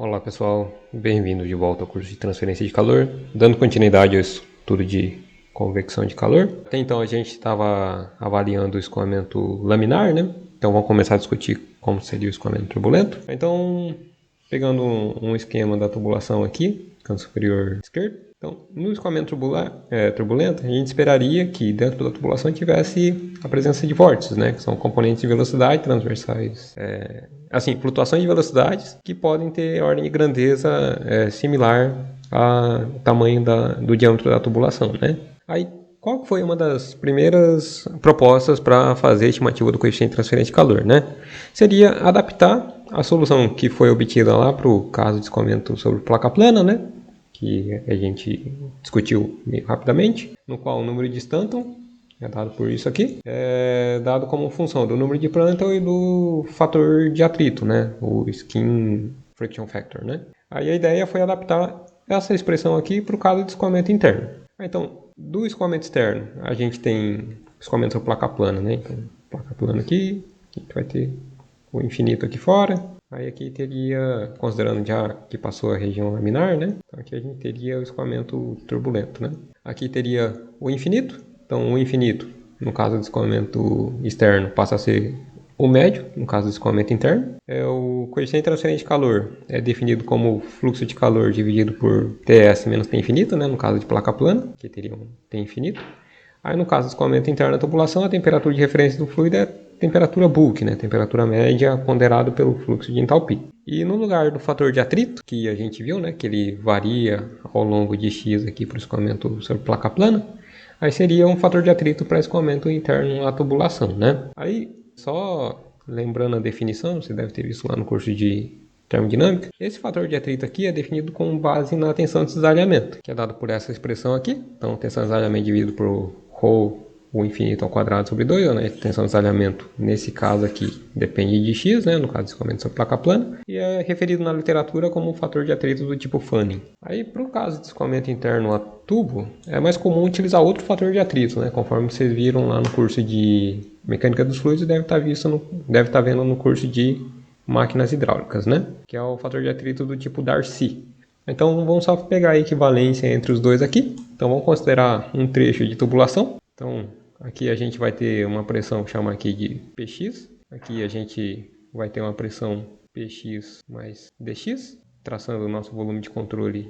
Olá pessoal, bem-vindos de volta ao curso de transferência de calor, dando continuidade ao estudo de convecção de calor. Até então a gente estava avaliando o escoamento laminar, né? Então vamos começar a discutir como seria o escoamento turbulento. Então, pegando um esquema da tubulação aqui, canto superior esquerdo. Então, no escoamento turbulento, a gente esperaria que dentro da tubulação tivesse a presença de vórtices, né? Que são componentes de velocidade transversais, flutuações de velocidades que podem ter ordem de grandeza similar ao tamanho do diâmetro da tubulação, né? Aí, qual foi uma das primeiras propostas para fazer a estimativa do coeficiente de transferência de calor, né? Seria adaptar a solução que foi obtida lá para o caso de escoamento sobre placa plana, né? Que a gente discutiu meio rapidamente, no qual o número de Stanton é dado por isso aqui, é dado como função do número de Prandtl e do fator de atrito, né? O Skin Friction Factor, né? Aí a ideia foi adaptar essa expressão aqui para o caso de escoamento interno. Então, do escoamento externo, a gente tem escoamento sobre placa plana, né? Então, placa plana aqui, a gente vai ter o infinito aqui fora. Aí aqui teria, considerando já que passou a região laminar, né? Então aqui a gente teria o escoamento turbulento, né? Aqui teria o infinito. Então o infinito, no caso do escoamento externo, passa a ser o médio, no caso do escoamento interno. O coeficiente de transferência de calor é definido como fluxo de calor dividido por Ts menos T infinito, né? No caso de placa plana, que teria um T infinito. Aí no caso do escoamento interno da tubulação, a temperatura de referência do fluido é temperatura bulk, né? Temperatura média ponderada pelo fluxo de entalpia. E no lugar do fator de atrito, que a gente viu, né? Que ele varia ao longo de x aqui para o escoamento sobre placa plana, aí seria um fator de atrito para escoamento interno à tubulação, né? Aí, só lembrando a definição, você deve ter visto lá no curso de termodinâmica, esse fator de atrito aqui é definido com base na tensão de cisalhamento, que é dado por essa expressão aqui. Então, tensão de cisalhamento dividido por ρ, o infinito ao quadrado sobre 2, né? Tensão de cisalhamento, nesse caso aqui, depende de x, né? No caso de escoamento sobre placa plana, e é referido na literatura como um fator de atrito do tipo Fanning. Aí, para o caso de escoamento interno a tubo, é mais comum utilizar outro fator de atrito, né? Conforme vocês viram lá no curso de mecânica dos fluidos, deve estar vendo no curso de máquinas hidráulicas, né? Que é o fator de atrito do tipo Darcy. Então, vamos só pegar a equivalência entre os dois aqui. Então, vamos considerar um trecho de tubulação. Então, aqui a gente vai ter uma pressão, chama aqui de Px. Aqui a gente vai ter uma pressão Px mais Dx, traçando o nosso volume de controle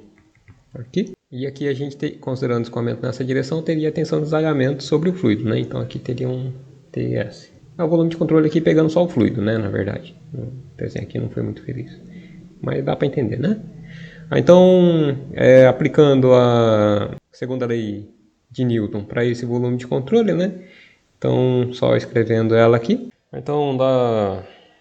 aqui. E aqui a gente, considerando o escoamento nessa direção, teria a tensão de cisalhamento sobre o fluido, né? Então, aqui teria um Ts. É o volume de controle aqui pegando só o fluido, né? Na verdade, o desenho aqui não foi muito feliz, mas dá para entender, né? Então, aplicando a segunda lei de Newton para esse volume de controle, né? Então, só escrevendo ela aqui. Então,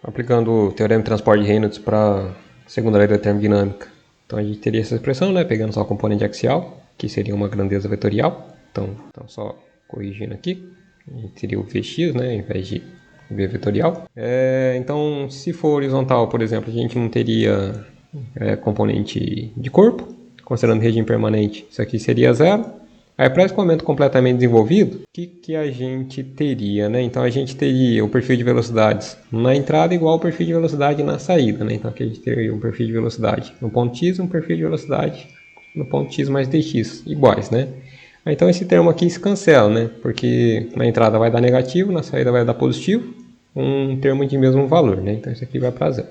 aplicando o teorema de transporte de Reynolds para a segunda lei da termodinâmica. Então, a gente teria essa expressão, né? Pegando só a componente axial, que seria uma grandeza vetorial. Então só corrigindo aqui. A gente teria o Vx, né? Ao invés de V vetorial. Então, se for horizontal, por exemplo, a gente não teria componente de corpo. Considerando regime permanente, isso aqui seria zero. Aí, para escoamento completamente desenvolvido, o que a gente teria, né? Então, a gente teria o perfil de velocidades na entrada igual ao perfil de velocidade na saída, né? Então, aqui a gente teria um perfil de velocidade no ponto x e um perfil de velocidade no ponto x mais dx, iguais, né? Então, esse termo aqui se cancela, né? Porque na entrada vai dar negativo, na saída vai dar positivo, um termo de mesmo valor, né? Então, isso aqui vai para zero.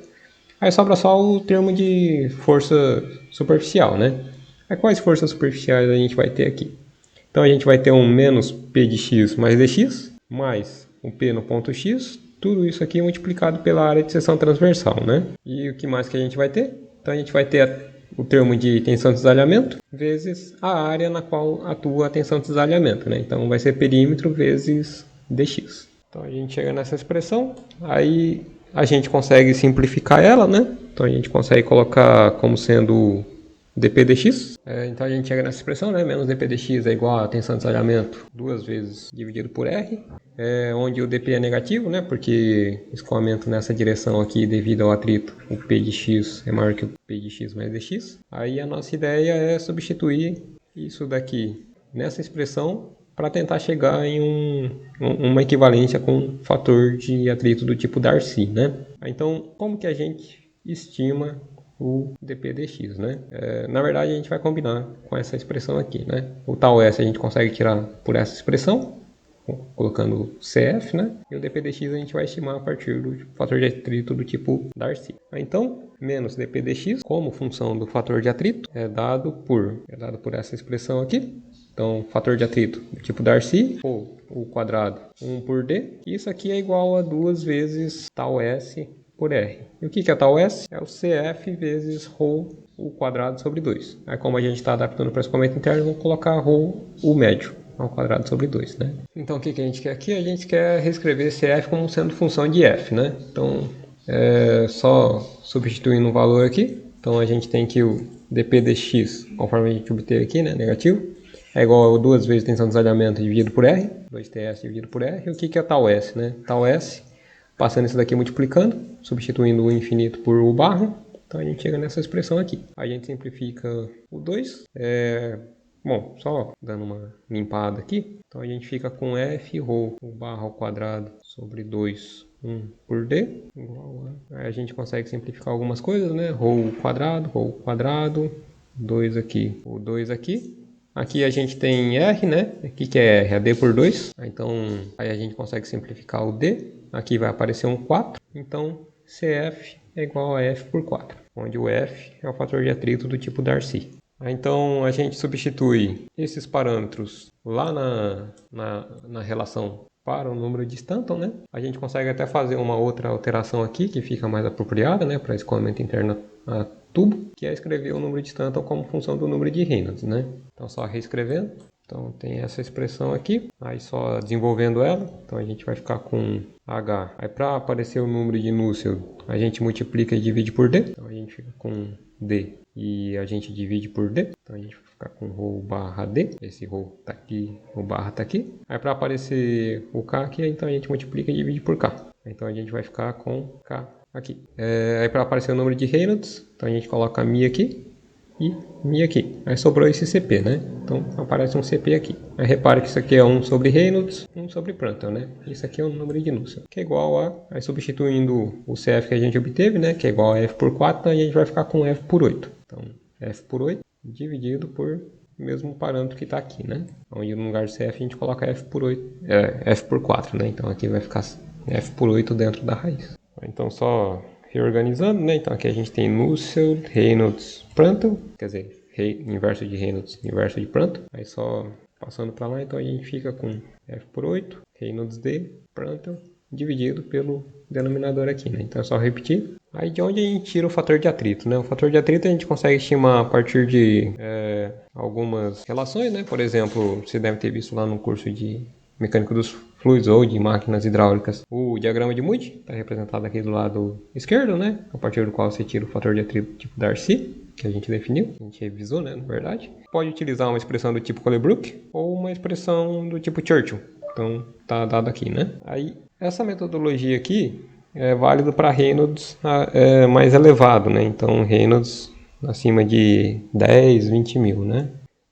Aí sobra só o termo de força superficial, né? Aí, quais forças superficiais a gente vai ter aqui? Então, a gente vai ter um menos P de x mais dx, mais um P no ponto x, tudo isso aqui multiplicado pela área de seção transversal, né? E o que mais que a gente vai ter? Então, a gente vai ter o termo de tensão de cisalhamento vezes a área na qual atua a tensão de cisalhamento, né? Então, vai ser perímetro vezes dx. Então, a gente chega nessa expressão, aí a gente consegue simplificar ela, né? Então, a gente consegue colocar como sendo dp dx. Então, a gente chega nessa expressão, né? Menos dp dx é igual a tensão de cisalhamento 2 vezes dividido por r, onde o dp é negativo, né? Porque escoamento nessa direção aqui, devido ao atrito, o p de x é maior que o p de x mais dx. Aí, a nossa ideia é substituir isso daqui nessa expressão para tentar chegar em uma equivalência com um fator de atrito do tipo Darcy, né? Então, como que a gente estima o dpdx, né? Na verdade, a gente vai combinar com essa expressão aqui, né? O tal S a gente consegue tirar por essa expressão, colocando CF, né? E o dpdx a gente vai estimar a partir do fator de atrito do tipo Darcy. Então, menos dpdx, como função do fator de atrito, é dado por essa expressão aqui. Então, fator de atrito do tipo Darcy, ou o quadrado 1 por d. Isso aqui é igual a 2 vezes tal S por R. E o que é tal S? É o CF vezes ρ o quadrado sobre 2. Aí, como a gente está adaptando para o escoamento interno, vamos colocar ρ o médio ao quadrado sobre 2, né? Então, o que a gente quer aqui? A gente quer reescrever CF como sendo função de F, né? Então, só substituindo um valor aqui. Então, a gente tem que o dp dx, conforme a gente obteve aqui, né? Negativo, é igual a 2 vezes tensão de desalhamento dividido por R, 2TS dividido por R. E o que é tal S, né? Tal S, passando isso daqui multiplicando, substituindo o infinito por u barra, então a gente chega nessa expressão aqui. A gente simplifica o 2, bom, só dando uma limpada aqui, então a gente fica com F ρ u barra ao quadrado sobre 2, 1 por D, igual a... Aí a gente consegue simplificar algumas coisas, né? Ρ o quadrado, 2 aqui, o 2 aqui. Aqui a gente tem R, né? Aqui que é R, é D por 2. Então, aí a gente consegue simplificar o D. Aqui vai aparecer um 4. Então, CF é igual a F por 4, onde o F é o fator de atrito do tipo Darcy. Então, a gente substitui esses parâmetros lá na relação para o número de Stanton, né? A gente consegue até fazer uma outra alteração aqui, que fica mais apropriada, né? Para escoamento interno a tubo, que é escrever o número de Stanton como função do número de Reynolds, né? Então, só reescrevendo. Então, tem essa expressão aqui, aí só desenvolvendo ela. Então, a gente vai ficar com H. Aí, para aparecer o número de Nusselt, a gente multiplica e divide por D. Então, a gente fica com D e a gente divide por D. Então, a gente vai ficar com ρ barra D. Esse ρ tá aqui, o barra tá aqui. Aí, para aparecer o K aqui, então a gente multiplica e divide por K. Então, a gente vai ficar com K aqui. Aí, para aparecer o número de Reynolds, então a gente coloca μ aqui e μ aqui. Aí sobrou esse CP, né? Então aparece um CP aqui. Aí repare que isso aqui é 1 sobre Reynolds, 1 sobre Prandtl, né? Isso aqui é o número de Nusselt, que é igual a... Aí substituindo o CF que a gente obteve, né? Que é igual a F por 4, então a gente vai ficar com F por 8. Então F por 8 dividido por o mesmo parâmetro que está aqui, né? Onde no lugar de CF a gente coloca F por 8, F por 4, né? Então aqui vai ficar F por 8 dentro da raiz. Então só... reorganizando, né? Então aqui a gente tem Nusselt, Reynolds, Prandtl, quer dizer, inverso de Reynolds, inverso de Prandtl. Aí só passando para lá, então a gente fica com F por 8, Reynolds D, Prandtl, dividido pelo denominador aqui, né? Então é só repetir. Aí de onde a gente tira o fator de atrito, né? O fator de atrito a gente consegue estimar a partir de algumas relações, né? Por exemplo, você deve ter visto lá no curso de mecânica dos fluidos ou de máquinas hidráulicas. O diagrama de Moody está representado aqui do lado esquerdo, né? A partir do qual você tira o fator de atrito tipo Darcy, que a gente definiu, a gente revisou, né? Na verdade. Pode utilizar uma expressão do tipo Colebrook ou uma expressão do tipo Churchill. Então, tá dado aqui, né? Aí, essa metodologia aqui é válida para Reynolds mais elevado, né? Então, Reynolds acima de 10, 20 mil, né?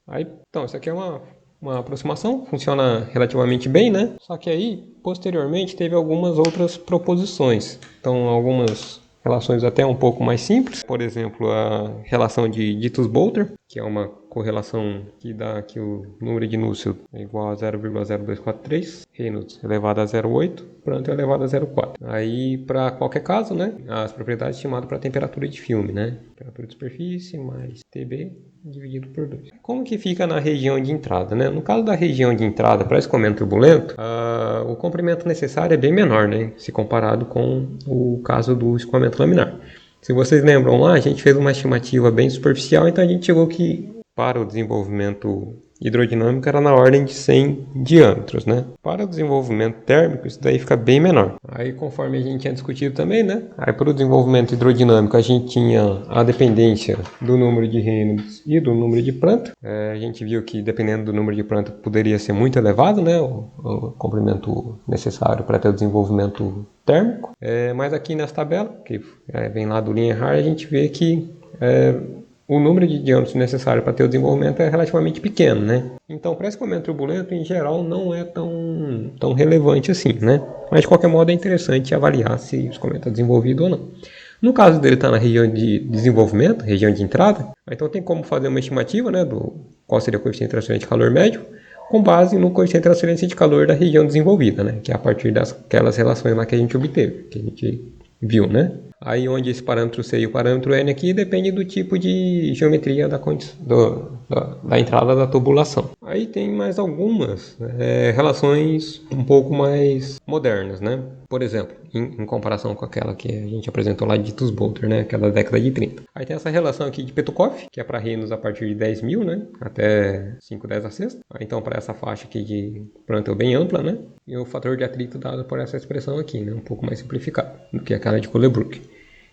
Aí, então, isso aqui é uma aproximação, funciona relativamente bem, né? Só que aí, posteriormente, teve algumas outras proposições. Então, algumas relações até um pouco mais simples. Por exemplo, a relação de Ditus-Boelter, que é uma correlação que dá que o número de Nusselt é igual a 0,0243, Reynolds elevado a 0,8, Prandtl elevado a 0,4. Aí, para qualquer caso, né? As propriedades estimadas para a temperatura de filme, né? Temperatura de superfície mais TB dividido por 2. Como que fica na região de entrada, né? No caso da região de entrada para escoamento turbulento, o comprimento necessário é bem menor, né? Se comparado com o caso do escoamento laminar. Se vocês lembram lá, a gente fez uma estimativa bem superficial, então a gente chegou que para o desenvolvimento hidrodinâmico era na ordem de 100 diâmetros, né? Para o desenvolvimento térmico, isso daí fica bem menor. Aí, conforme a gente tinha discutido também, né? Aí, para o desenvolvimento hidrodinâmico, a gente tinha a dependência do número de Reynolds e do número de Prandtl. A gente viu que, dependendo do número de Prandtl, poderia ser muito elevado, né? O comprimento necessário para ter o desenvolvimento térmico. Mas aqui nessa tabela, que vem lá do Lienhard, a gente vê que o número de diâmetros necessário para ter o desenvolvimento é relativamente pequeno, né? Então, para escoamento turbulento, em geral, não é tão relevante assim, né? Mas, de qualquer modo, é interessante avaliar se o escoamento está desenvolvido ou não. No caso dele estar na região de desenvolvimento, região de entrada, então tem como fazer uma estimativa, né, do qual seria o coeficiente de transferência de calor médio, com base no coeficiente de transferência de calor da região desenvolvida, né, que é a partir daquelas relações lá que a gente obteve, que a gente viu, né. Aí onde esse parâmetro C e o parâmetro N aqui depende do tipo de geometria da entrada da tubulação. Aí tem mais algumas relações um pouco mais modernas, né? Por exemplo, em comparação com aquela que a gente apresentou lá de Tusbolter, né? Aquela década de 30. Aí tem essa relação aqui de Petukoff, que é para reinos a partir de 10.000, né? Até 5/10 a sexta. Então para essa faixa aqui de Prandtl bem ampla, né? E o fator de atrito dado por essa expressão aqui, né? Um pouco mais simplificado do que aquela de Colebrook.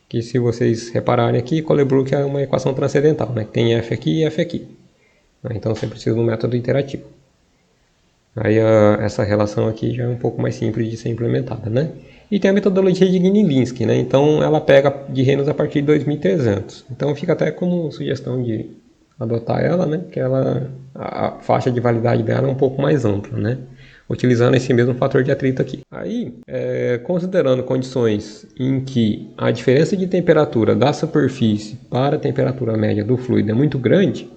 Que se vocês repararem aqui, Colebrook é uma equação transcendental, né? Que tem F aqui e F aqui. Então você precisa de um método interativo. Aí essa relação aqui já é um pouco mais simples de ser implementada, né? E tem a metodologia de Gini-Linsky, né? Então ela pega de reinos a partir de 2300. Então fica até como sugestão de adotar ela, né? Que a faixa de validade dela é um pouco mais ampla, né? Utilizando esse mesmo fator de atrito aqui. Aí, considerando condições em que a diferença de temperatura da superfície para a temperatura média do fluido é muito grande,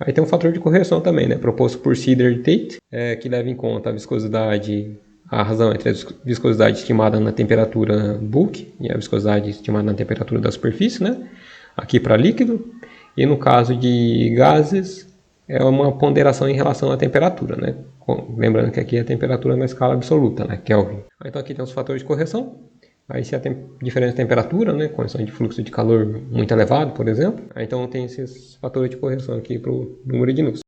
aí tem um fator de correção também, né, proposto por Sider e Tate, que leva em conta a viscosidade, a razão entre a viscosidade estimada na temperatura bulk e a viscosidade estimada na temperatura da superfície, né, aqui para líquido, e no caso de gases, é uma ponderação em relação à temperatura, né, lembrando que aqui é a temperatura na escala absoluta, né, Kelvin. Então aqui tem os fatores de correção. Aí se a diferença de temperatura, né, condição de fluxo de calor muito elevado, por exemplo, aí então tem esses fatores de correção aqui para o número de nus.